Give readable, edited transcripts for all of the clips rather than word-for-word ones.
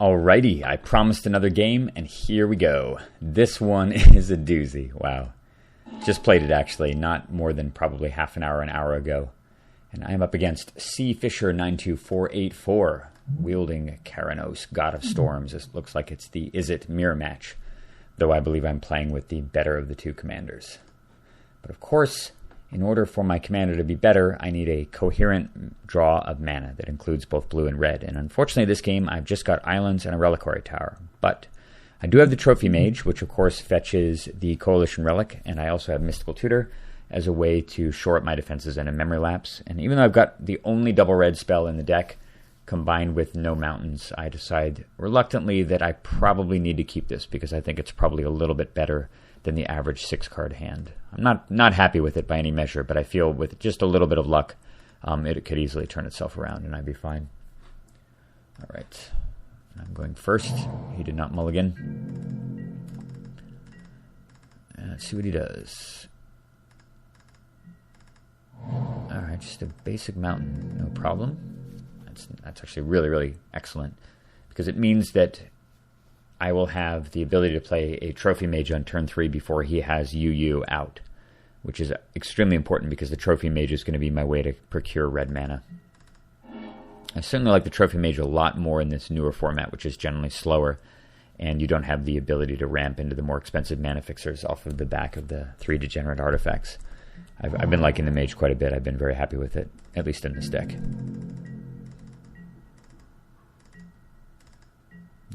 Alrighty, I promised another game, and here we go. This one is a doozy. Wow. Just played it, actually, not more than probably half an hour ago. And I am up against C. Fisher 92484, wielding Keranos, God of Storms. It looks like it's the Is It mirror match, though I believe I'm playing with the better of the two commanders. But of course, in order for my commander to be better, I need a coherent draw of mana that includes both blue and red. And unfortunately, this game, I've just got islands and a reliquary tower. But I do have the Trophy Mage, which of course fetches the Coalition Relic, and I also have Mystical Tutor as a way to shore up my defenses and a memory lapse. And even though I've got the only double red spell in the deck, combined with no mountains, I decide reluctantly that I probably need to keep this because I think it's probably a little bit better than the average 6-card hand. I'm not happy with it by any measure, but I feel with just a little bit of luck, it could easily turn itself around and I'd be fine. All right, I'm going first. He did not mulligan. Let's see what he does. All right, just a basic mountain, no problem. That's actually really, really excellent because it means that I will have the ability to play a Trophy Mage on turn 3 before he has UU out, which is extremely important because the Trophy Mage is going to be my way to procure red mana. I certainly like the Trophy Mage a lot more in this newer format, which is generally slower, and you don't have the ability to ramp into the more expensive mana fixers off of the back of the 3 degenerate artifacts. I've been liking the Mage quite a bit. I've been very happy with it, at least in this deck.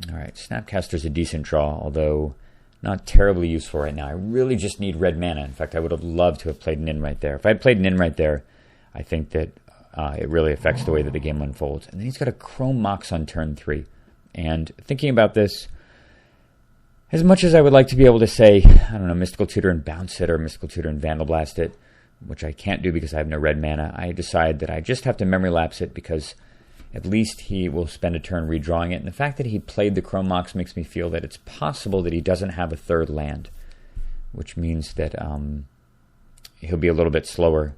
Alright, Snapcaster's a decent draw, although not terribly useful right now. I really just need red mana. In fact, I would have loved to have played Nin right there. If I had played Nin right there, I think that it really affects the way that the game unfolds. And then he's got a Chrome Mox on turn 3. And thinking about this, as much as I would like to be able to say, I don't know, Mystical Tutor and bounce it, or Mystical Tutor and Vandal Blast it, which I can't do because I have no red mana, I decide that I just have to memory lapse it because at least he will spend a turn redrawing it. And the fact that he played the Chrome Mox makes me feel that it's possible that he doesn't have a third land, which means that he'll be a little bit slower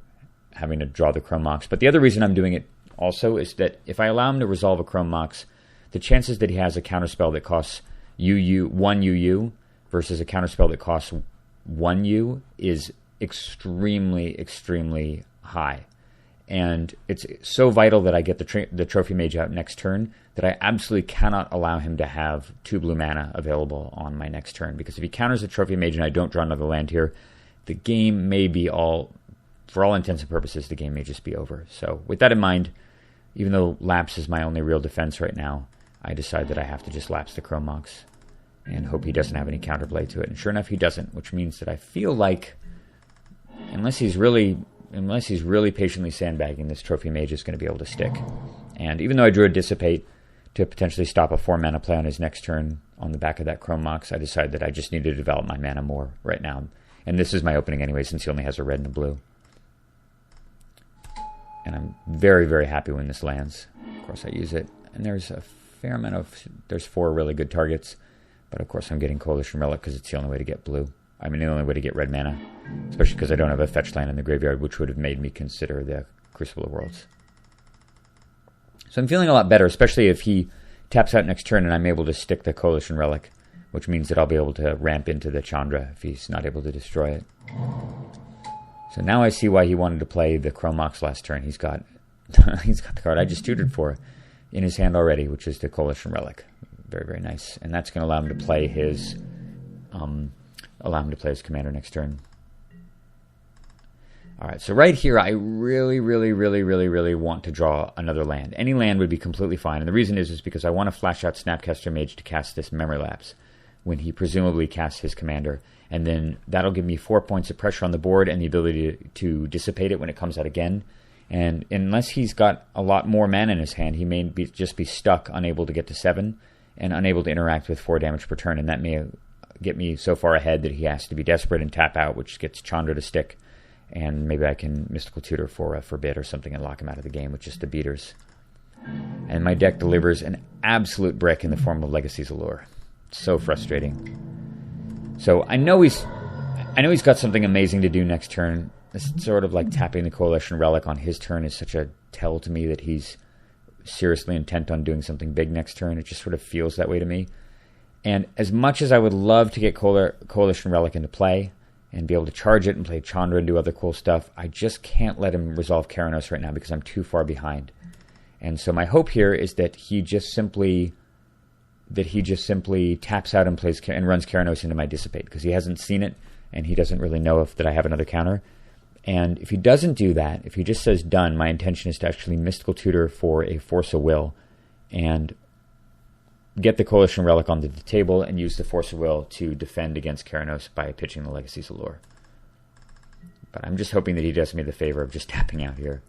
having to draw the Chrome Mox. But the other reason I'm doing it also is that if I allow him to resolve a Chrome Mox, the chances that he has a counterspell that costs one UU versus a counterspell that costs 1 U is extremely, extremely high. And it's so vital that I get the Trophy Mage out next turn that I absolutely cannot allow him to have 2 blue mana available on my next turn. Because if he counters the Trophy Mage and I don't draw another land here, the game may be for all intents and purposes, the game may just be over. So with that in mind, even though lapse is my only real defense right now, I decide that I have to just lapse the Chrome Mox and hope he doesn't have any counterplay to it. And sure enough, he doesn't, which means that I feel like unless he's really patiently sandbagging, this Trophy Mage is going to be able to stick. And even though I drew a Dissipate to potentially stop a 4-mana play on his next turn on the back of that Chrome Mox, I decided that I just need to develop my mana more right now. And this is my opening anyway, since he only has a red and a blue. And I'm very, very happy when this lands. Of course, I use it. And there's a fair amount there's 4 really good targets. But of course, I'm getting Coalition Relic because it's the only way to get blue. I mean, the only way to get red mana, especially because I don't have a fetch land in the graveyard, which would have made me consider the Crucible of Worlds. So I'm feeling a lot better, especially if he taps out next turn and I'm able to stick the Coalition Relic, which means that I'll be able to ramp into the Chandra if he's not able to destroy it. So now I see why he wanted to play the Chrome Mox last turn. He's got the card I just tutored for in his hand already, which is the Coalition Relic. Very, very nice. And that's going to allow him to play his commander next turn. All right, so right here, I really, really, really, really, really want to draw another land. Any land would be completely fine, and the reason is because I want to flash out Snapcaster Mage to cast this Memory Lapse when he presumably casts his commander, and then that'll give me 4 points of pressure on the board and the ability to dissipate it when it comes out again. And unless he's got a lot more mana in his hand, he may just be stuck, unable to get to 7, and unable to interact with 4 damage per turn, and that may get me so far ahead that he has to be desperate and tap out, which gets Chandra to stick, and maybe I can Mystical Tutor for a Forbid or something and lock him out of the game with just the beaters. And my deck delivers an absolute brick in the form of Legacy's Allure. So frustrating. So I know he's got something amazing to do next turn. It's sort of like tapping the Coalition Relic on his turn is such a tell to me that he's seriously intent on doing something big next turn. It just sort of feels that way to me. And as much as I would love to get Coalition Relic into play and be able to charge it and play Chandra and do other cool stuff, I just can't let him resolve Keranos right now because I'm too far behind. And so my hope here is that he just simply taps out and plays and runs Keranos into my Dissipate, because he hasn't seen it and he doesn't really know that I have another counter. And if he doesn't do that, if he just says done, my intention is to actually Mystical Tutor for a Force of Will and get the Coalition Relic onto the table and use the Force of Will to defend against Keranos by pitching the Legacy's Allure. But I'm just hoping that he does me the favor of just tapping out here.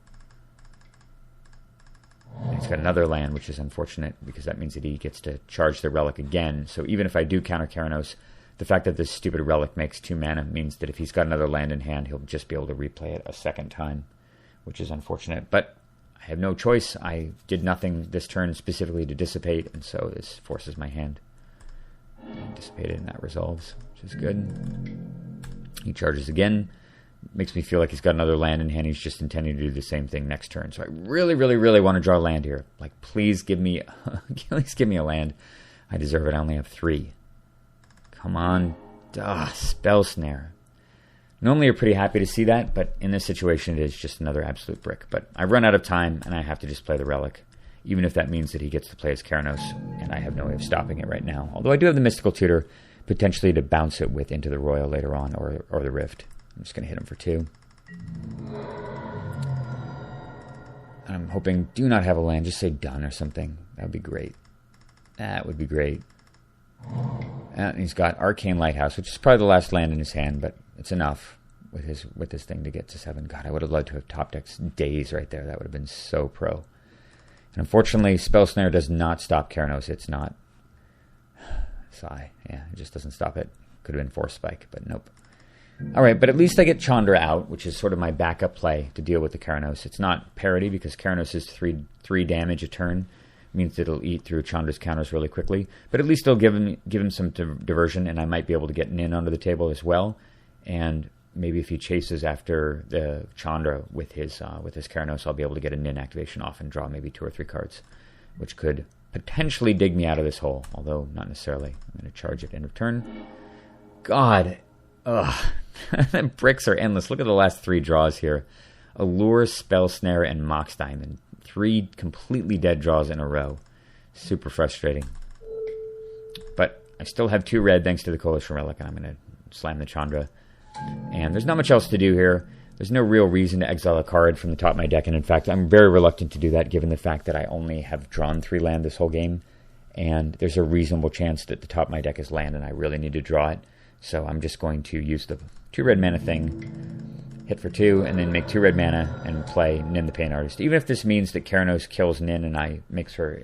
And he's got another land, which is unfortunate because that means that he gets to charge the Relic again. So even if I do counter Keranos, the fact that this stupid Relic makes 2 mana means that if he's got another land in hand, he'll just be able to replay it a second time, which is unfortunate. But I have no choice. I did nothing this turn specifically to Dissipate, and so this forces my hand. Dissipated, and that resolves, which is good. He charges again. Makes me feel like he's got another land in hand. He's just intending to do the same thing next turn. So I really, really, really want to draw a land here. Like, please give me, please give me a land. I deserve it. I only have 3. Come on. Spell Snare. Normally you're pretty happy to see that, but in this situation it is just another absolute brick. But I've run out of time, and I have to just play the Relic, even if that means that he gets to play as Keranos, and I have no way of stopping it right now. Although I do have the Mystical Tutor, potentially to bounce it with into the Royal later on, or the Rift. I'm just going to hit him for 2. I'm hoping do not have a land. Just say done or something. That would be great. That would be great. And he's got Arcane Lighthouse, which is probably the last land in his hand, but it's enough with this thing to get to 7. God, I would have loved to have top decked Daze right there. That would have been so pro. And unfortunately, Spell Snare does not stop Keranos. It's not. Sigh. Yeah, it just doesn't stop it. Could have been Force Spike, but nope. All right, but at least I get Chandra out, which is sort of my backup play to deal with the Keranos. It's not parity because Keranos is 3 damage a turn. It means that it'll eat through Chandra's counters really quickly. But at least it'll give him some diversion, and I might be able to get Nin onto the table as well. And maybe if he chases after the Chandra with his Keranos, I'll be able to get a Nin activation off and draw maybe 2 or 3 cards, which could potentially dig me out of this hole, although not necessarily. I'm going to charge it end of turn. God. Ugh. The bricks are endless. Look at the last 3 draws here. Allure, Spell Snare, and Mox Diamond. 3 completely dead draws in a row. Super frustrating. But I still have 2 red thanks to the Coalition Relic, and I'm going to slam the Chandra. And there's not much else to do here. There's no real reason to exile a card from the top of my deck, and in fact, I'm very reluctant to do that given the fact that I only have drawn 3 land this whole game, and there's a reasonable chance that the top of my deck is land, and I really need to draw it. So I'm just going to use the 2 red mana thing, hit for 2, and then make 2 red mana and play Nin the Pain Artist. Even if this means that Keranos kills Nin and I makes her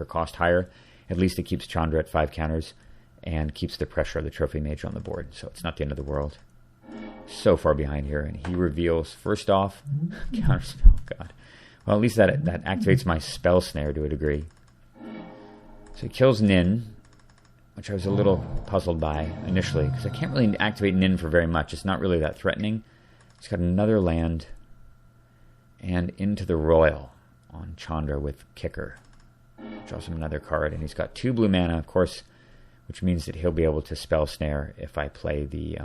cost higher, at least it keeps Chandra at 5 counters and keeps the pressure of the Trophy Mage on the board. So it's not the end of the world. So far behind here, and he reveals, first off, Counterspell, God. Well, at least that activates my Spell Snare to a degree. So he kills Nin, which I was a little puzzled by initially, because I can't really activate Nin for very much. It's not really that threatening. He's got another land, and into the Royal on Chandra with Kicker. Draws him another card, and he's got 2 blue mana, of course, which means that he'll be able to Spell Snare if I play the...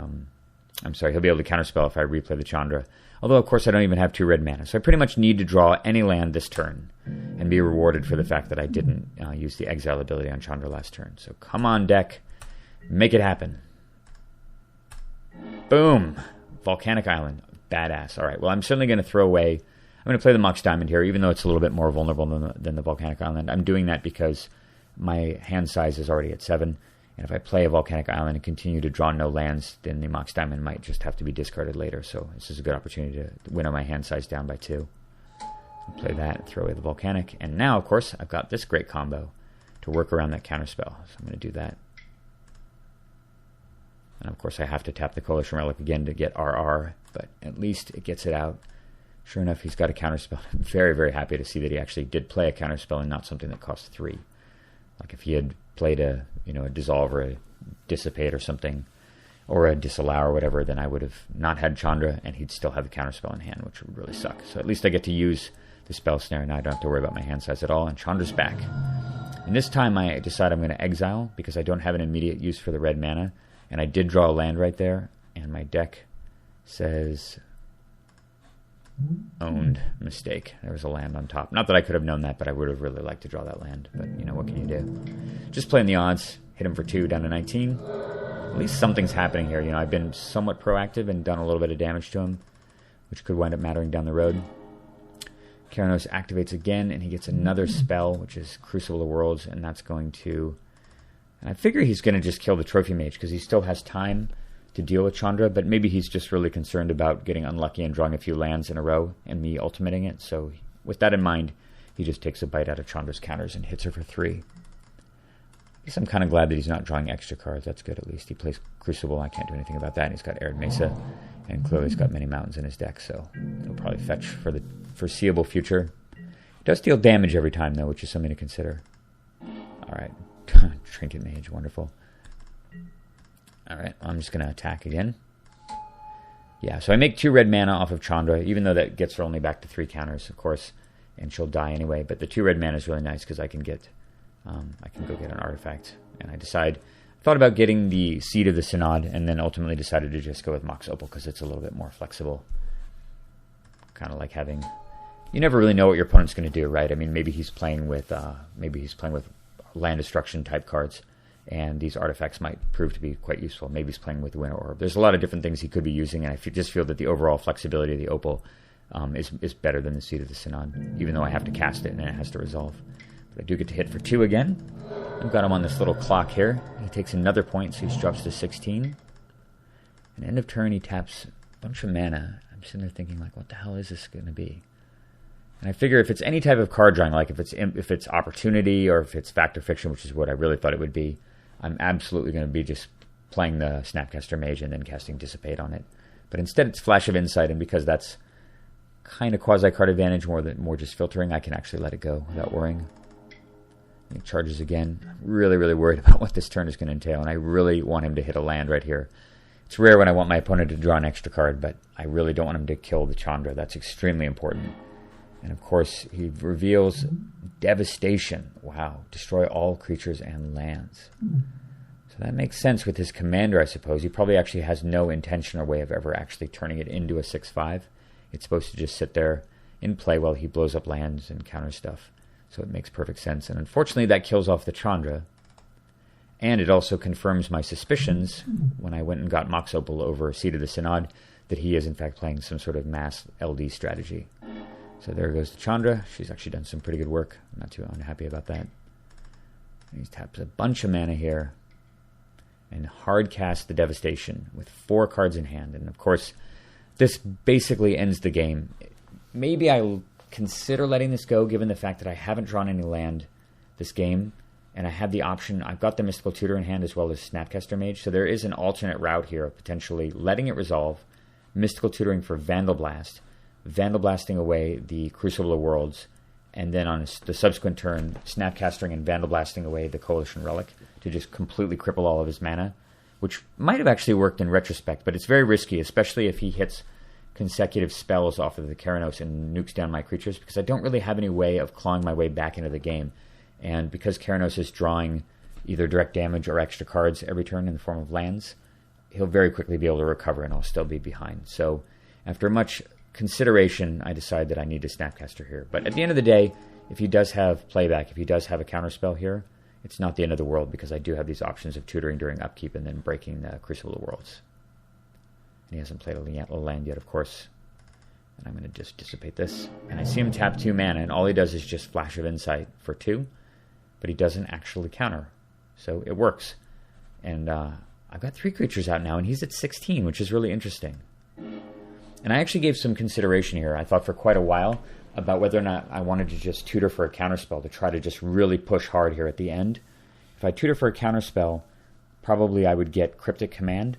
he'll be able to counterspell if I replay the Chandra. Although, of course, I don't even have 2 red mana. So I pretty much need to draw any land this turn and be rewarded for the fact that I didn't use the exile ability on Chandra last turn. So come on, deck. Make it happen. Boom. Volcanic Island. Badass. All right, well, I'm certainly going to throw away... I'm going to play the Mox Diamond here, even though it's a little bit more vulnerable than the Volcanic Island. I'm doing that because my hand size is already at 7. And if I play a Volcanic Island and continue to draw no lands, then the Mox Diamond might just have to be discarded later. So this is a good opportunity to winnow my hand size down by 2. So play that, throw away the Volcanic. And now, of course, I've got this great combo to work around that counterspell. So I'm going to do that. And of course, I have to tap the Coalition Relic again to get RR, but at least it gets it out. Sure enough, he's got a counterspell. I'm very, very happy to see that he actually did play a counterspell and not something that costs 3. Like if he had played a Dissolve or a Dissipate or something, or a Disallow or whatever, then I would have not had Chandra, and he'd still have the counterspell in hand, which would really suck. So at least I get to use the spell snare. Now I don't have to worry about my hand size at all. And Chandra's back. And this time I decide I'm going to exile because I don't have an immediate use for the red mana. And I did draw a land right there. And my deck says owned. Mistake. There was a land on top. Not that I could have known that, but I would have really liked to draw that land. But, you know, what can you do? Just playing the odds. Hit him for 2 down to 19. At least something's happening here. You know, I've been somewhat proactive and done a little bit of damage to him, which could wind up mattering down the road. Keranos activates again, and he gets another spell, which is Crucible of Worlds, and that's going to... And I figure he's going to just kill the Trophy Mage, because he still has time to deal with Chandra, but maybe he's just really concerned about getting unlucky and drawing a few lands in a row, and me ultimating it. So with that in mind, he just takes a bite out of Chandra's counters and hits her for 3. I guess I'm kind of glad that he's not drawing extra cards. That's good, at least. He plays Crucible. I can't do anything about that. And he's got Arid Mesa, and clearly he's got many mountains in his deck, so it'll probably fetch for the foreseeable future. It does deal damage every time, though, which is something to consider. All right. Trinket Mage. Wonderful. All right. I'm just going to attack again. Yeah, so I make 2 red mana off of Chandra, even though that gets her only back to 3 counters, of course, and she'll die anyway. But the 2 red mana is really nice because I can go get an artifact. And I thought about getting the Seed of the Synod, and then ultimately decided to just go with Mox Opal because it's a little bit more flexible. Kind of like having... You never really know what your opponent's going to do, right? I mean, maybe he's playing with land destruction type cards, and these artifacts might prove to be quite useful. Maybe he's playing with Winter Orb. There's a lot of different things he could be using, and I just feel that the overall flexibility of the Opal is better than the Seed of the Synod, even though I have to cast it and it has to resolve. But I do get to hit for 2 again. I've got him on this little clock here. He takes another point, so he drops to 16. And end of turn, he taps a bunch of mana. I'm sitting there thinking, like, what the hell is this going to be? And I figure if it's any type of card drawing, like if it's Opportunity or if it's Fact or Fiction, which is what I really thought it would be, I'm absolutely going to be just playing the Snapcaster Mage and then casting Dissipate on it. But instead it's Flash of Insight, and because that's kind of quasi-card advantage more just filtering, I can actually let it go without worrying. He charges again. I'm really, really worried about what this turn is going to entail, and I really want him to hit a land right here. It's rare when I want my opponent to draw an extra card, but I really don't want him to kill the Chandra. That's extremely important. And of course, he reveals Devastation. Wow. Destroy all creatures and lands. So that makes sense with his commander, I suppose. He probably actually has no intention or way of ever actually turning it into a 6/5. It's supposed to just sit there in play while he blows up lands and counters stuff. So it makes perfect sense. And unfortunately, that kills off the Chandra. And it also confirms my suspicions when I went and got Mox Opal over Seed of the Synod that he is in fact playing some sort of mass LD strategy. So there goes the Chandra. She's actually done some pretty good work. I'm not too unhappy about that. He taps a bunch of mana here and hard casts the Devastation with 4 cards in hand. And of course, this basically ends the game. Maybe I'll consider letting this go given the fact that I haven't drawn any land this game. And I have the option, I've got the Mystical Tutor in hand as well as Snapcaster Mage. So there is an alternate route here of potentially letting it resolve, Mystical Tutoring for Vandal Blast, Vandal Blasting away the Crucible of Worlds, and then on the subsequent turn, Snapcastering and Vandal Blasting away the Coalition Relic to just completely cripple all of his mana, which might have actually worked in retrospect, but it's very risky, especially if he hits consecutive spells off of the Keranos and nukes down my creatures, because I don't really have any way of clawing my way back into the game. And because Keranos is drawing either direct damage or extra cards every turn in the form of lands, he'll very quickly be able to recover and I'll still be behind. So after much consideration, I decide that I need to Snapcaster here. But at the end of the day, if he does have playback, if he does have a counterspell here, it's not the end of the world because I do have these options of tutoring during upkeep and then breaking the Crucible of Worlds. And he hasn't played a land yet, of course. And I'm going to just dissipate this. And I see him tap 2 mana, and all he does is just Flash of Insight for 2. But he doesn't actually counter. So it works. And I've got 3 creatures out now, and he's at 16, which is really interesting. And I actually gave some consideration here. I thought for quite a while about whether or not I wanted to just tutor for a counterspell to try to just really push hard here at the end. If I tutor for a counterspell, probably I would get Cryptic Command,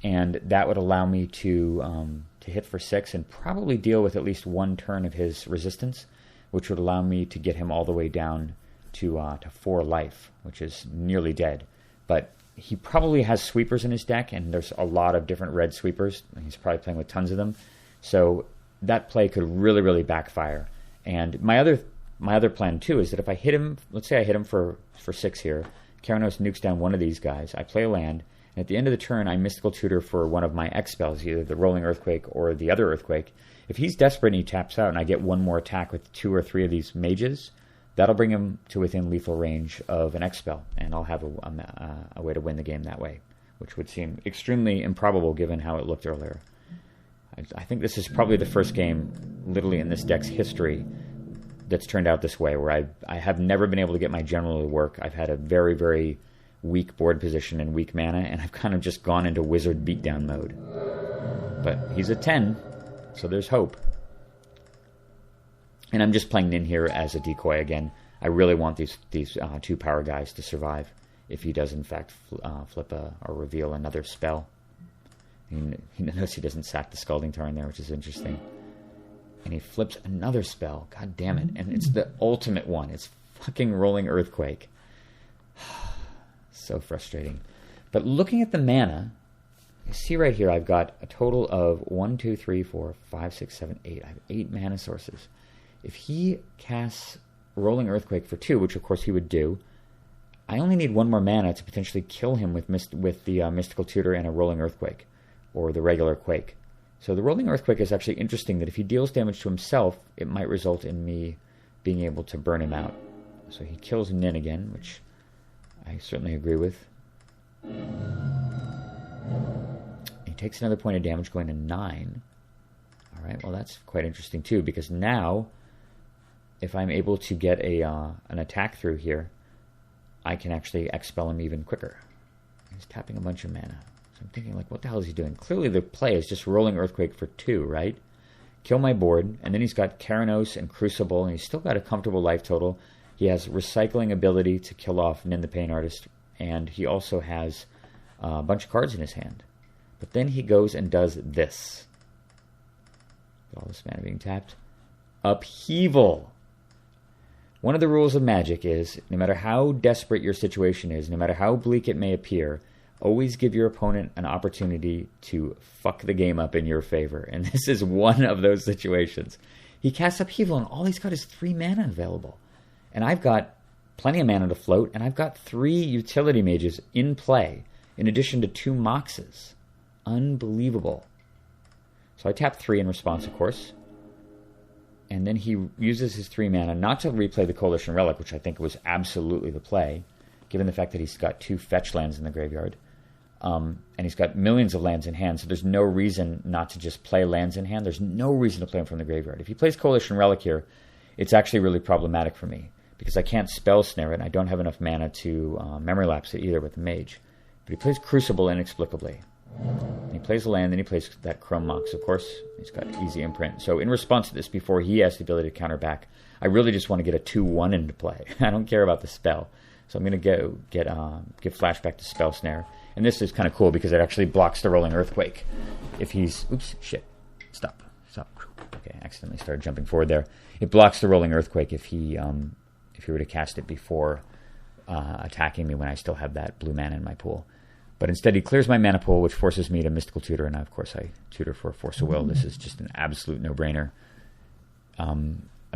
and that would allow me to hit for 6 and probably deal with at least 1 turn of his resistance, which would allow me to get him all the way down to 4 life, which is nearly dead. But he probably has sweepers in his deck, and there's a lot of different red sweepers. He's probably playing with tons of them. So that play could really, really backfire. And my other plan too is that if I hit him, let's say I hit him for 6 here, Keranos nukes down one of these guys, I play a land, and at the end of the turn I mystical tutor for one of my X spells, either the Rolling Earthquake or the other Earthquake. If he's desperate and he taps out and I get one more attack with 2 or 3 of these mages, that'll bring him to within lethal range of an X spell, and I'll have a way to win the game that way, which would seem extremely improbable given how it looked earlier. I think this is probably the first game, literally in this deck's history, that's turned out this way, where I have never been able to get my general to work. I've had a very, very weak board position and weak mana, and I've kind of just gone into wizard beatdown mode. But he's a 10, so there's hope. And I'm just playing Nin here as a decoy again. I really want these 2 power guys to survive if he does in fact flip or reveal another spell. He notice he doesn't sack the Scalding Tarn there, which is interesting. And he flips another spell. God damn it. And it's the ultimate one. It's fucking Rolling Earthquake. So frustrating. But looking at the mana, you see right here I've got a total of 1, 2, 3, 4, 5, 6, 7, 8. I have 8 mana sources. If he casts Rolling Earthquake for 2, which of course he would do, I only need 1 more mana to potentially kill him with the Mystical Tutor and a Rolling Earthquake, or the regular Quake. So the Rolling Earthquake is actually interesting, that if he deals damage to himself, it might result in me being able to burn him out. So he kills Nin again, which I certainly agree with. He takes another point of damage, going to 9. Alright, well that's quite interesting too, because now, if I'm able to get an attack through here, I can actually expel him even quicker. He's tapping a bunch of mana. I'm thinking, like, what the hell is he doing? Clearly the play is just Rolling Earthquake for 2, right? Kill my board, and then he's got Keranos and Crucible, and he's still got a comfortable life total. He has recycling ability to kill off Nin the Pain Artist, and he also has a bunch of cards in his hand. But then he goes and does this. All this mana being tapped. Upheaval! One of the rules of Magic is, no matter how desperate your situation is, no matter how bleak it may appear, always give your opponent an opportunity to fuck the game up in your favor. And this is one of those situations. He casts Upheaval, and all he's got is 3 mana available. And I've got plenty of mana to float, and I've got 3 utility mages in play, in addition to 2 Moxes. Unbelievable. So I tap 3 in response, of course. And then he uses his 3 mana not to replay the Coalition Relic, which I think was absolutely the play, given the fact that he's got 2 fetch lands in the graveyard. And he's got millions of lands in hand, so there's no reason not to just play lands in hand. There's no reason to play them from the graveyard. If he plays Coalition Relic here, it's actually really problematic for me, because I can't Spell Snare it, and I don't have enough mana to Memory Lapse it either with the Mage. But he plays Crucible inexplicably. And he plays a land, then he plays that Chrome Mox, of course. He's got easy imprint. So in response to this, before he has the ability to counter back, I really just want to get a 2-1 into play. I don't care about the spell. So I'm going to give flashback to Spell Snare. And this is kind of cool because it actually blocks the Rolling Earthquake. If he's... Oops, shit. Stop. Okay, I accidentally started jumping forward there. It blocks the Rolling Earthquake if he were to cast it before attacking me when I still have that blue mana in my pool. But instead he clears my mana pool, which forces me to Mystical Tutor, and of course I tutor for a Force of Will. This is just an absolute no-brainer. I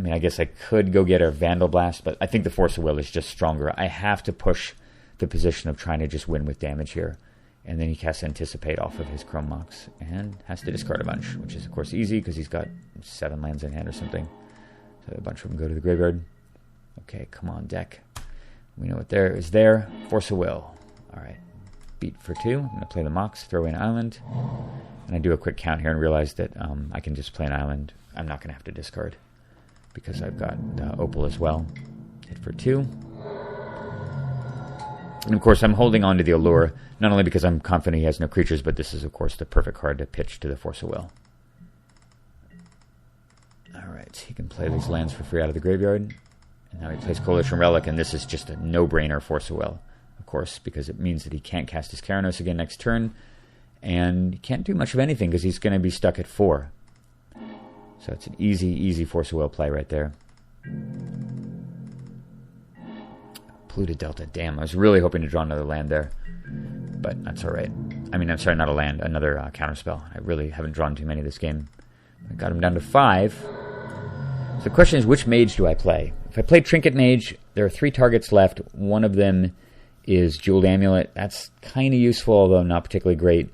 mean, I guess I could go get a Vandal Blast, but I think the Force of Will is just stronger. I have to push the position of trying to just win with damage here. And then he casts Anticipate off of his Chrome Mox and has to discard a bunch, which is, of course, easy because he's got 7 lands in hand or something. So a bunch of them go to the graveyard. Okay, come on, deck. We know what there is there. Force of Will. All right. Beat for 2. I'm going to play the Mox, throw in Island. And I do a quick count here and realize that I can just play an Island. I'm not going to have to discard because I've got Opal as well. Hit for 2. And of course, I'm holding on to the Allure, not only because I'm confident he has no creatures, but this is, of course, the perfect card to pitch to the Force of Will. Alright, he can play these lands for free out of the graveyard. And now he plays Coalition Relic, and this is just a no-brainer Force of Will, of course, because it means that he can't cast his Keranos again next turn, and he can't do much of anything because he's going to be stuck at 4. So it's an easy Force of Will play right there. Polluted Delta. Damn, I was really hoping to draw another land there. But that's alright. I mean, I'm sorry, not a land. Another counterspell. I really haven't drawn too many this game. I got him down to 5. So the question is, which mage do I play? If I play Trinket Mage, there are 3 targets left. One of them is Jeweled Amulet. That's kind of useful, although not particularly great.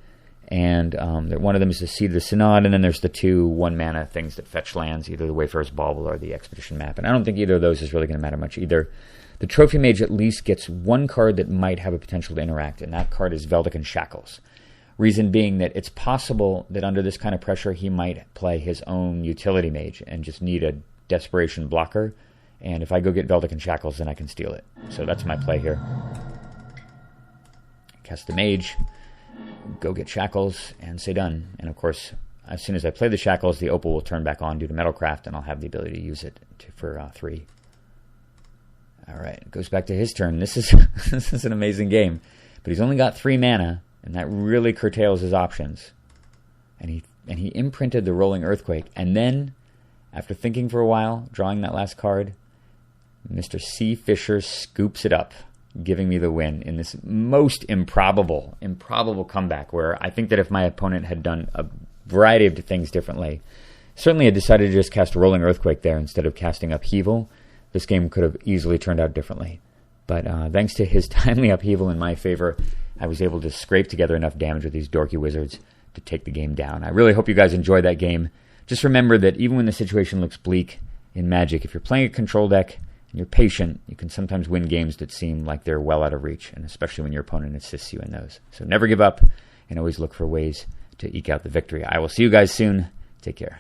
And one of them is the Seed of the Synod, and then there's the 2 1-mana things that fetch lands, either the Wayfarer's Bauble or the Expedition Map. And I don't think either of those is really going to matter much either. The Trophy Mage at least gets 1 card that might have a potential to interact, and that card is Veldican Shackles. Reason being that it's possible that under this kind of pressure he might play his own utility mage and just need a desperation blocker. And if I go get Veldican Shackles, then I can steal it. So that's my play here. Cast the mage, go get Shackles, and say done. And of course, as soon as I play the Shackles, the Opal will turn back on due to Metalcraft, and I'll have the ability to use it for 3. All right, it goes back to his turn. This is this is an amazing game. But he's only got 3 mana, and that really curtails his options. And he imprinted the Rolling Earthquake. And then, after thinking for a while, drawing that last card, Mr. C. Fisher scoops it up, giving me the win in this most improbable comeback, where I think that if my opponent had done a variety of things differently, certainly had decided to just cast Rolling Earthquake there instead of casting Upheaval, this game could have easily turned out differently. But thanks to his timely upheaval in my favor, I was able to scrape together enough damage with these dorky wizards to take the game down. I really hope you guys enjoyed that game. Just remember that even when the situation looks bleak in Magic, if you're playing a control deck and you're patient, you can sometimes win games that seem like they're well out of reach, and especially when your opponent assists you in those. So never give up, and always look for ways to eke out the victory. I will see you guys soon. Take care.